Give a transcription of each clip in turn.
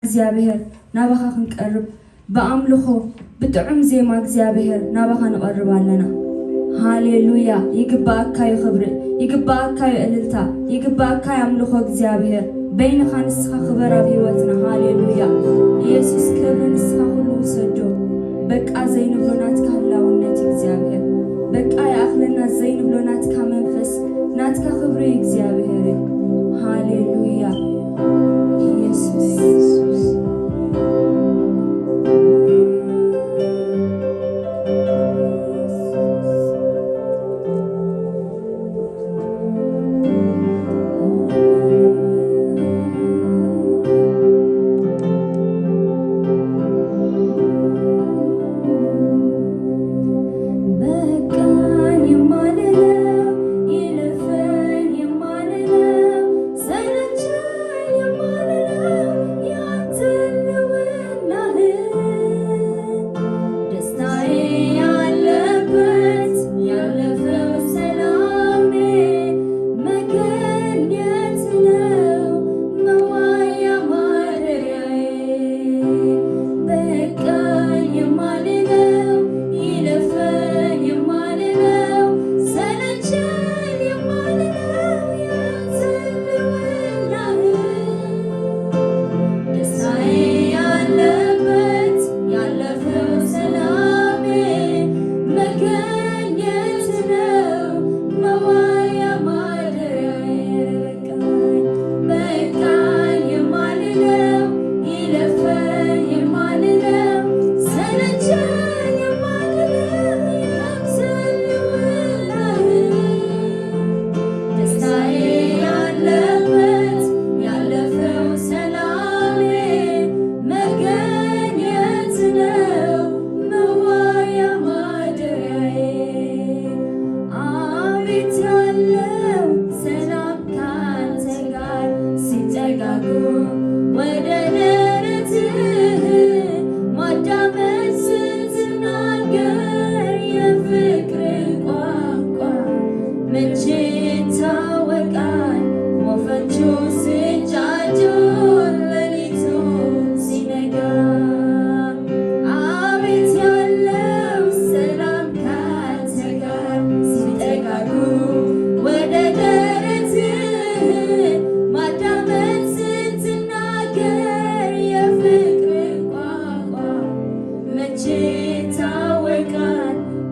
እግዚአብሔር ናባኻ ክንቀርብ በአምልኮ ብጥዑም ዜማ እግዚአብሔር ናባኻ ንቀርባለና። ሃሌሉያ ይግባእካዩ ክብሪ ይግባእካዩ እልልታ ይግባእካዩ አምልኮ እግዚአብሔር በይንኻ ንስኻ ክበር ኣብ ህይወትና። ሃሌሉያ ኢየሱስ ክብሪ ንስኻ ሁሉ ውሰዶ። በቃ ዘይንብሎ ናትካ ህላውነት እግዚአብሔር በቃ ያእኽለና ዘይንብሎ ናትካ መንፈስ ናትካ ክብሪ እግዚአብሔር። ሃሌሉያ ኢየሱስ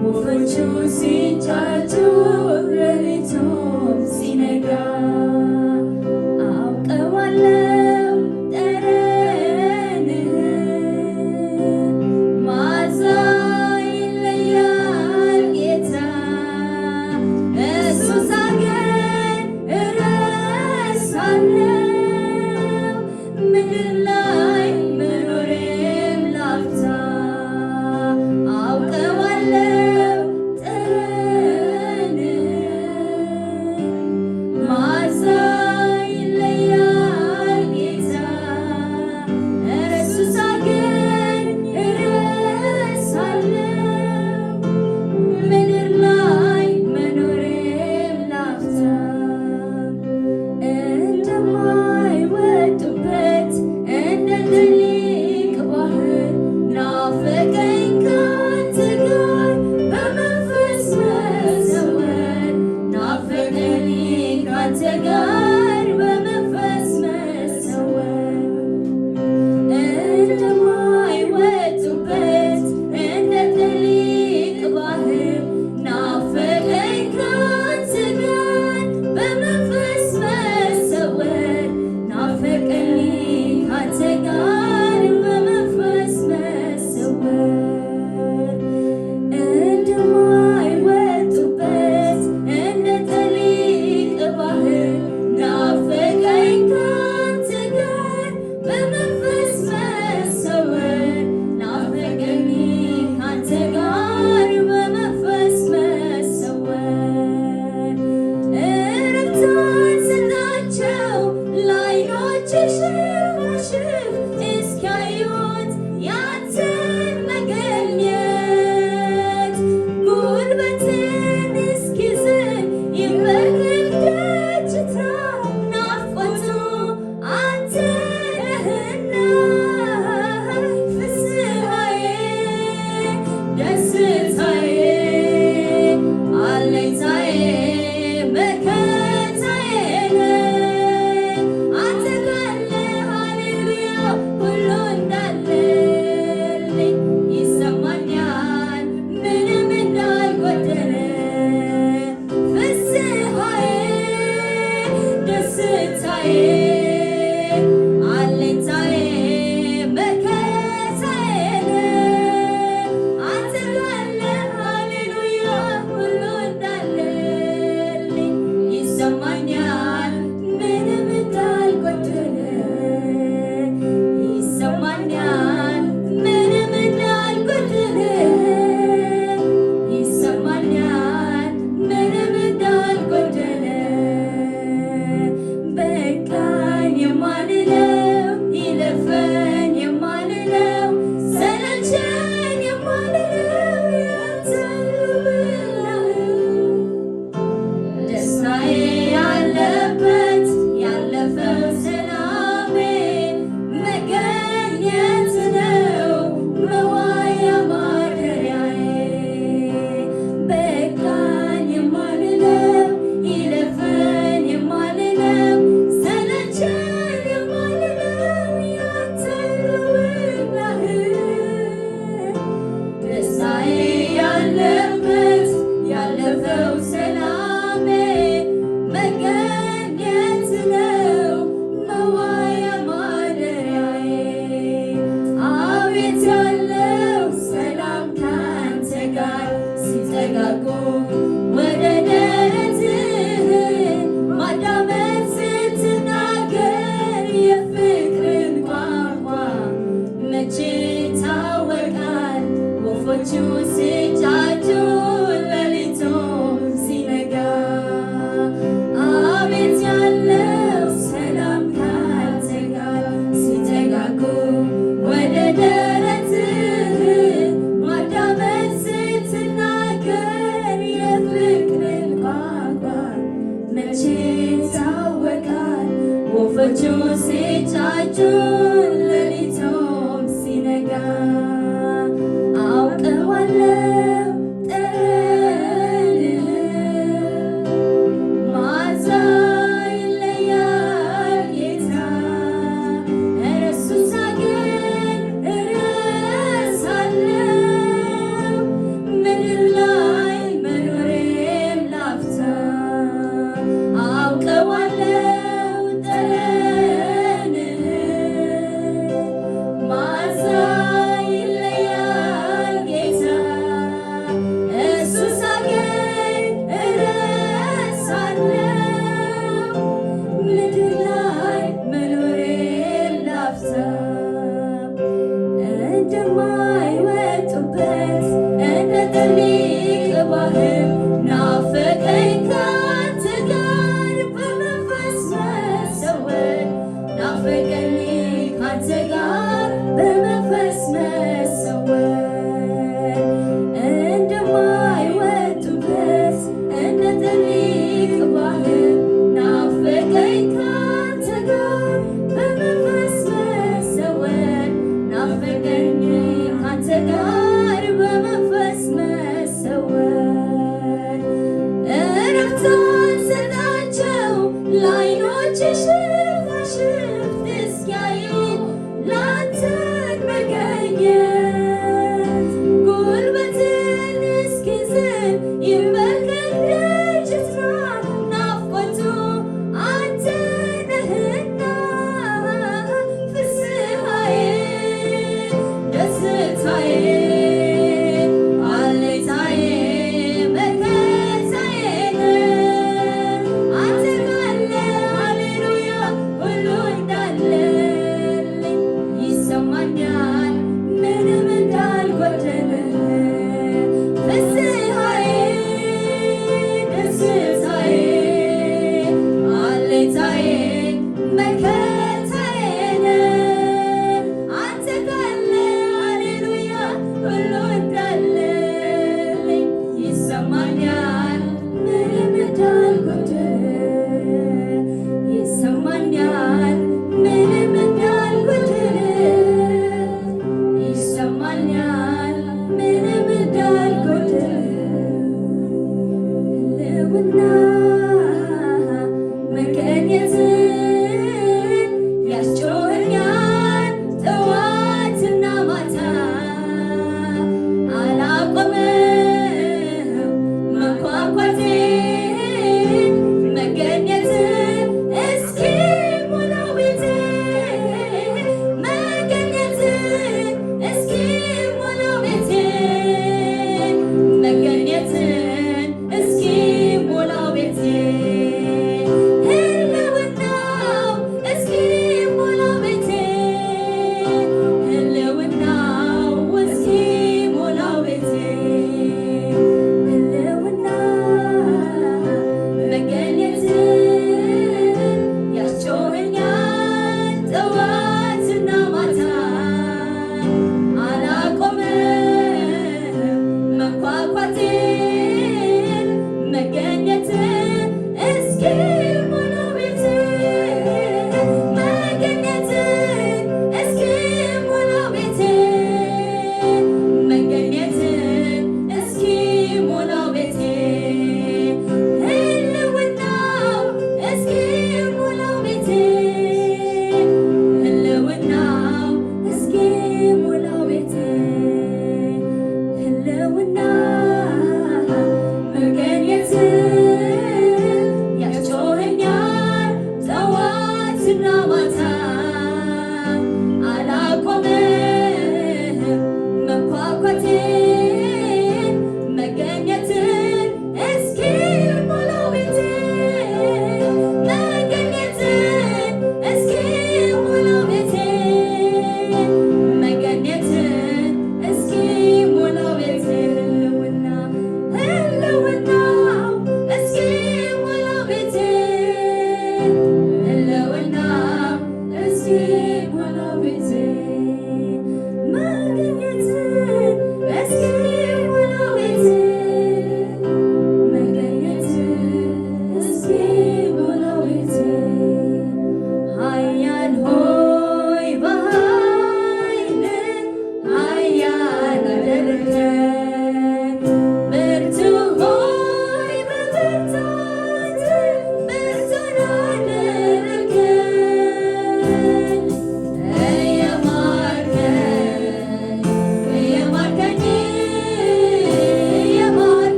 What you see, try to ready to ይሰማኛል ምንም እንዳልጎደለ ይሰማኛል ምንም እንዳልጎደለ ይሰማኛል ምንም እንዳልጎደለ በቃኝ የማልለው ይለፈኝ የማልለው ሰለቸኝ የማልለው ያንተ ደስታዬ ያለበት ያለፈው ሰላሜ መገኘት ነው መዋያ ማደሪያዬ በቃኝ የማልለው ይለፈኝ የማልለው ሰለቸኝ የማልለው ያንተ ልውናህ ደስታዬ ያለበት ያለፈው ሰላሜ መገኘት ነው መዋያ ማደሪያዬ አቤት ያለው ሰላም ካንተ ጋር ሲጠጋጉ ወደ ደረትህ ማዳመጥ ስትናገር የፍቅርን ቋንቋ መቼ ይታወቃል ወፎቹ ሲጫጩ ሌሊቱ ሲነጋ አቤት ያለው ሰላም ካንተ ጋር ሲጠጋጉ ወደ ደረትህ ማዳመጥ ስትናገር የፍቅርን ቋንቋ መቼ ይታወቃል ወፎቹ ሲጫጩ ሌሊቱም ሲነጋ አውቀዋለሁ ጠረንህ መዓዛ ይለያል ጌታ እረሱ ሳገኝ እረሳለሁ ምድር ላይ መኖሬም ላፍታ አውቀዋለሁ ጠረንህ መዓዛ ይለያል ጌታ እሱ ሳገኝ እረሳለሁ ምድር ላይ መኖሬን ላፍታ እንደማይወጡበት እንደ ጥልቅ ባህር ናፈቀኝ ካንተ ጋር በመንፈስ መሰወር ናፈቀኝ ካንተ ጋር በመንፈስ መሰወር እንደማይወጡበት እንደ ጥልቅ ባህር ናፈቀኝ ካንተ ጋር በመንፈስ መሰወር ናፈቀኝ ካንተ ጋር በመንፈስ መሰወር እረፍትን ሰጣቸው ለዓይኖች ሽፋሽፍት እስኪያዩ ላንተ መገኘት ጉልበትን እስኪዝል ይንበርከክ ደጅትራ ናፍቆቱ አንተ ነህና ፍስሐዬ ደስታዬ አለኝታዬ መከታዬ ነህ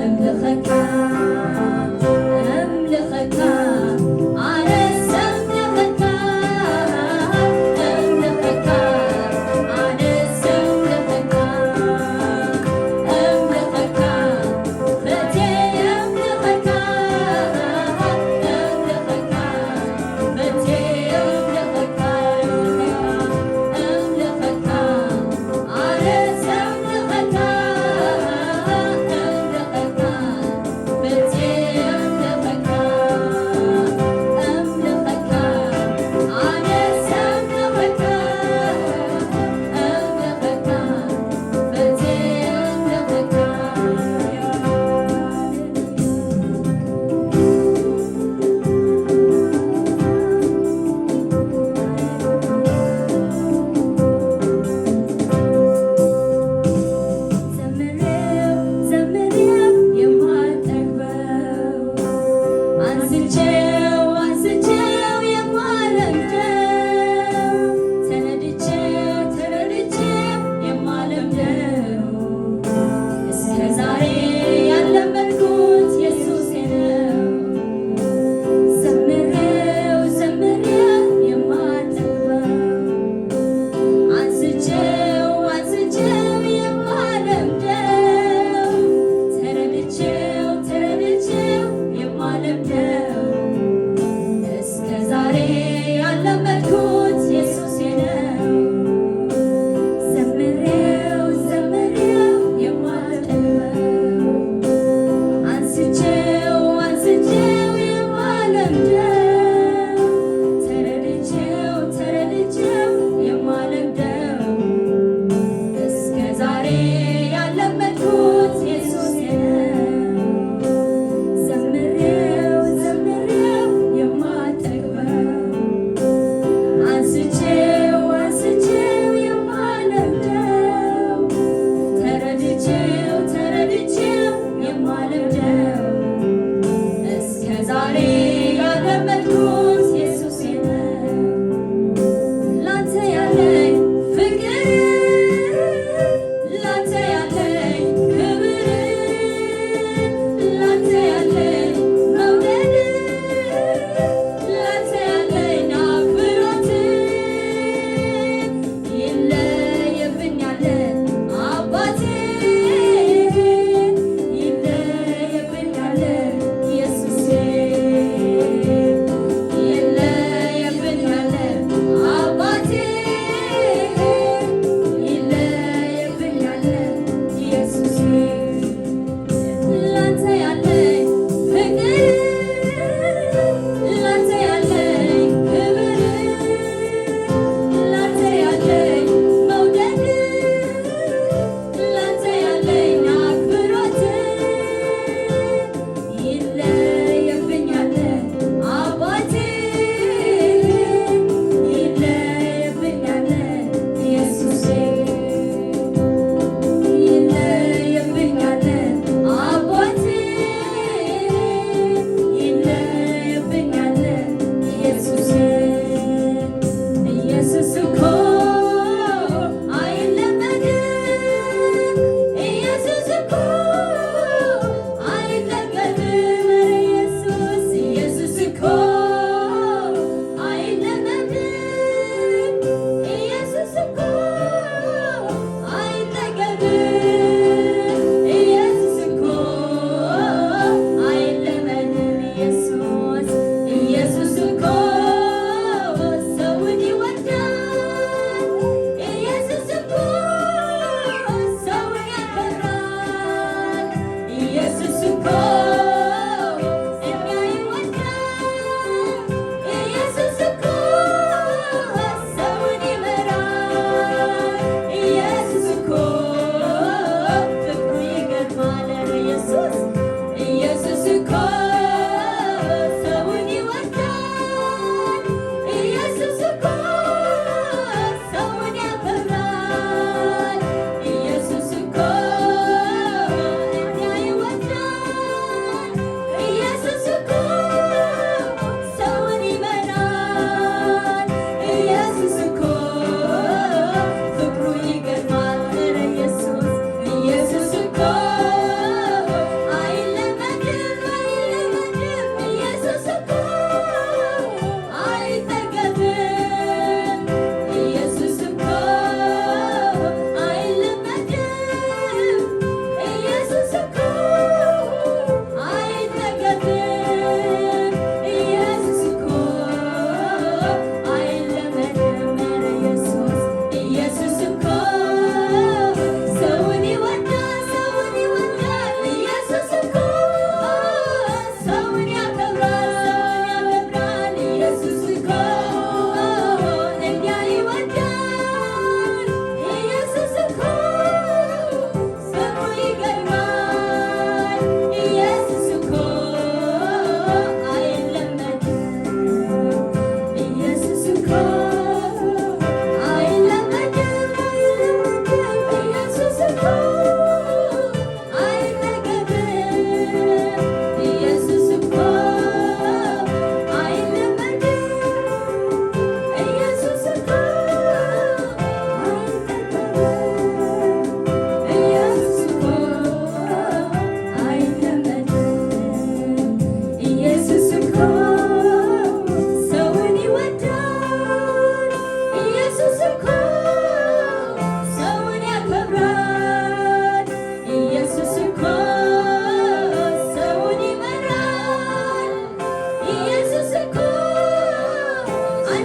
أملخك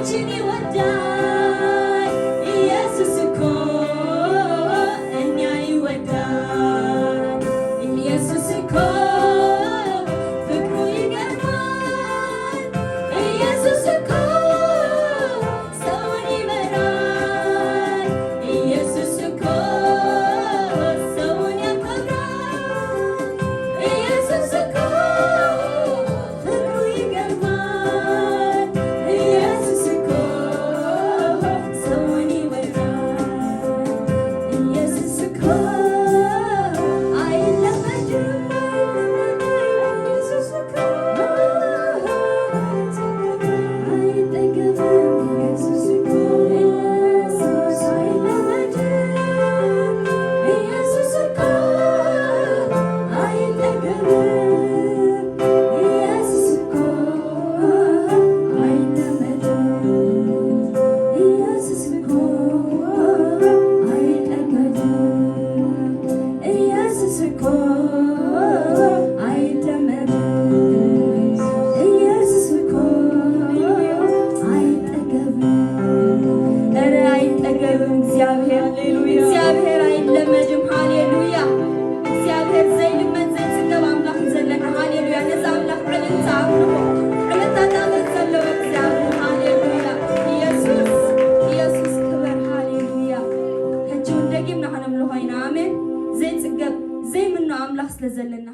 አንቺን ይወዳል ኢየሱስ እኮ እኛ ይወዳል ኢየሱስ እኮ ፍቅሩ ይገርማል ኢየሱስ እኮ ሰውን ይመራል ኢየሱስ እኮ ሰውን ያከብራል ኢየሱስ እኮ ፍቅሩ ይገርማል ኢየሱስ እኮ ሰውን ይወዳል ኢየሱስ እኮ አይለመድም ኢየሱስ እኮ አይጠገብም ኢየሱስ እኮ አይለመድም ኢየሱስ እኮ አይጠገብም ኢየሱስ እኮ አይለመድም ኢየሱስ እኮ አይጠገብም ኢየሱስ እኮ አይለመድም ኢየሱስ እኮ አይጠገብም ኧረ አይጠገብም እግዚአብሔር እግዚአብሔር አይለመድም ሃሌሉያ እግዚአብሔር ዘይልመድ ዘይትገብ አምላኽ ዘለና ሃሌሉያ ነዚ አምላኽ ዕልልታ ኣምልኾ ዕለታታበት ዘለዎ እግዚአብሔር ሃሌሉያ ኢየሱስ ክበር ሃሌሉያ ሕጂ እውን ደጊምና ክነምልኾ ኢና ኣሜን ዘይፅገብ ዘይምኖ ኣምላኽ ስለ ዘለና